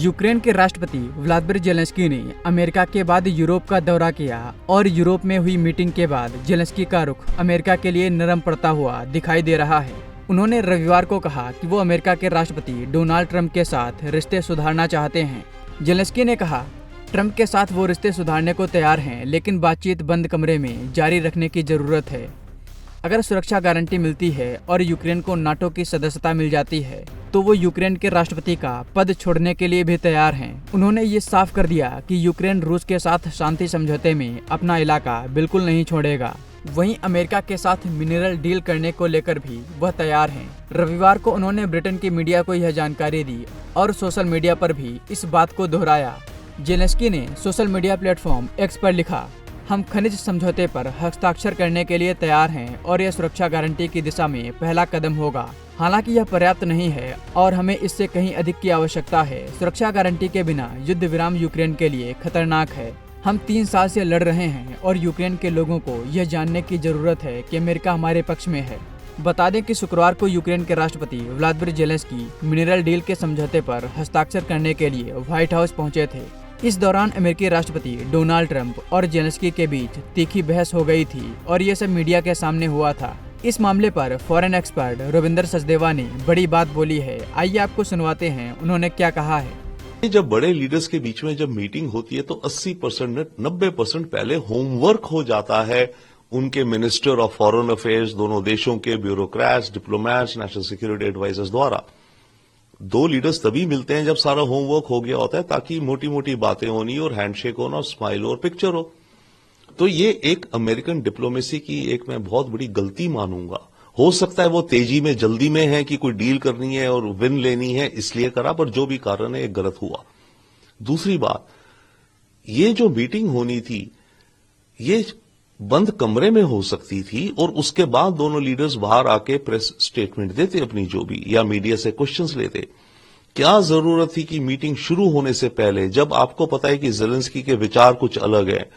Ukraine के राष्ट्रपति Vladimir Zelensky ने अमेरिका के बाद यूरोप का दौरा किया और यूरोप में हुई मीटिंग के बाद जेलेंस्की का रुख अमेरिका के लिए नरम पड़ता हुआ दिखाई दे रहा है। उन्होंने रविवार को कहा कि वो अमेरिका के राष्ट्रपति डोनाल्ड ट्रंप के साथ रिश्ते सुधारना चाहते हैं। जेलेंस्की ने कहा, ट्रंप के साथ वो रिश्ते सुधारने को तैयार हैं, लेकिन बातचीत बंद कमरे में जारी रखने की जरूरत है। अगर सुरक्षा गारंटी मिलती है और यूक्रेन को नाटो की सदस्यता मिल जाती है तो वो यूक्रेन के राष्ट्रपति का पद छोड़ने के लिए भी तैयार हैं। उन्होंने ये साफ कर दिया कि यूक्रेन रूस के साथ शांति समझौते में अपना इलाका बिल्कुल नहीं छोड़ेगा। वहीं अमेरिका के साथ मिनरल डील करने को लेकर भी वह तैयार हैं। रविवार को उन्होंने ब्रिटेन की मीडिया को यह जानकारी दी और सोशल मीडिया पर भी इस बात को दोहराया। जेलेंस्की ने सोशल मीडिया प्लेटफॉर्म एक्स पर लिखा, हम खनिज समझौते पर हस्ताक्षर करने के लिए तैयार हैं और यह सुरक्षा गारंटी की दिशा में पहला कदम होगा। हालांकि यह पर्याप्त नहीं है और हमें इससे कहीं अधिक की आवश्यकता है। सुरक्षा गारंटी के बिना युद्ध विराम यूक्रेन के लिए खतरनाक है। हम 3 साल से लड़ रहे हैं और यूक्रेन के लोगों को यह जानने की जरूरत है कि अमेरिका हमारे पक्ष में है। बता दें कि शुक्रवार को यूक्रेन के राष्ट्रपति व्लादिमीर जेलेंस्की मिनरल डील के समझौते पर हस्ताक्षर करने के लिए व्हाइट हाउस पहुंचे थे। इस दौरान अमेरिकी राष्ट्रपति डोनाल्ड ट्रंप और जेलेंस्की के बीच तीखी बहस हो गई थी और ये सब मीडिया के सामने हुआ था। इस मामले पर फॉरेन एक्सपर्ट रविंदर सचदेवा ने बड़ी बात बोली है। आइए आपको सुनवाते हैं उन्होंने क्या कहा है। जब बड़े लीडर्स के बीच में जब मीटिंग होती है तो 80% 90% पहले होमवर्क हो जाता है उनके मिनिस्टर ऑफ फॉरेन अफेयर्स, दोनों देशों के bureaucrats, diplomats, national security advisers द्वारा। 2 लीडर्स तभी मिलते हैं जब सारा होमवर्क हो गया होता है, ताकि मोटी मोटी बातें होनी और हैंडशेक होना और स्माइल और पिक्चर हो। तो ये एक अमेरिकन डिप्लोमेसी की एक मैं बहुत बड़ी गलती मानूंगा। हो सकता है वो तेजी में, जल्दी में है कि कोई डील करनी है और विन लेनी है इसलिए करा, पर जो भी कारण है ये गलत हुआ। दूसरी बात, ये जो मीटिंग होनी थी ये बंद कमरे में हो सकती थी और उसके बाद दोनों लीडर्स बाहर आके प्रेस स्टेटमेंट देते अपनी जो भी, या मीडिया से क्वेश्चंस लेते। क्या जरूरत थी कि मीटिंग शुरू होने से पहले, जब आपको पता है कि जेलेंस्की के विचार कुछ अलग है,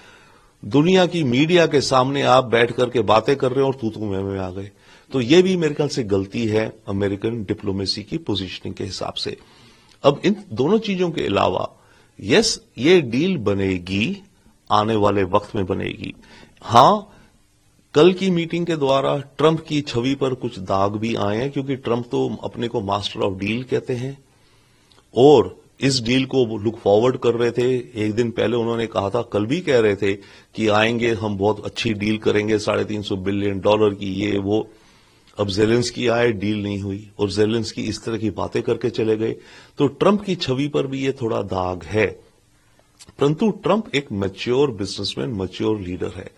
दुनिया की मीडिया के सामने आप बैठ करके बातें कर रहे हो और तू में आ गए। तो ये भी मेरे ख्याल से गलती है अमेरिकन डिप्लोमेसी की पोजीशनिंग के हिसाब से। अब इन दोनों चीजों के अलावा यस, ये डील बनेगी, आने वाले वक्त में बनेगी। हां, कल की मीटिंग के द्वारा ट्रंप की छवि पर कुछ दाग भी आए हैं, क्योंकि ट्रंप तो अपने को मास्टर ऑफ डील कहते हैं और इस डील को लुक फॉरवर्ड कर रहे थे। एक दिन पहले उन्होंने कहा था, कल भी कह रहे थे कि आएंगे, हम बहुत अच्छी डील करेंगे, $350 बिलियन की, ये वो। अब जेलेंस्की आए, डील नहीं हुई और जेलेंस्की इस तरह की बातें करके चले गए। तो ट्रंप की छवि पर भी ये थोड़ा दाग है। परंतु ट्रंप एक मैच्योर बिजनेसमैन, मैच्योर लीडर है।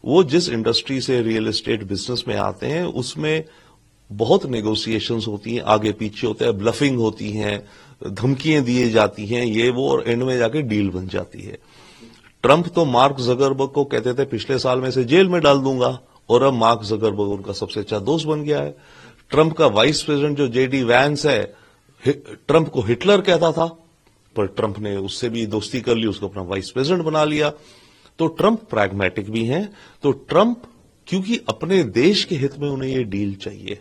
वो जिस इंडस्ट्री से, रियल एस्टेट बिजनेस में आते हैं, उसमें बहुत नेगोशिएशंस होती हैं, आगे पीछे होता है, ब्लफिंग होती हैं, धमकियां दी जाती हैं, ये वो, और एंड में जाके डील बन जाती है। ट्रंप तो मार्क जकरबर्ग को कहते थे पिछले साल में से जेल में डाल दूंगा, और अब मार्क जकरबर्ग उनका सबसे अच्छा दोस्त बन गया है। ट्रंप का वाइस प्रेसिडेंट जो जेडी वैंस है, ट्रंप को हिटलर कहता था, पर ट्रंप ने उससे भी दोस्ती कर ली, उसको अपना वाइस प्रेसिडेंट बना लिया। तो ट्रंप प्रैग्मेटिक भी हैं। तो ट्रंप, क्योंकि अपने देश के हित में उन्हें ये डील चाहिए,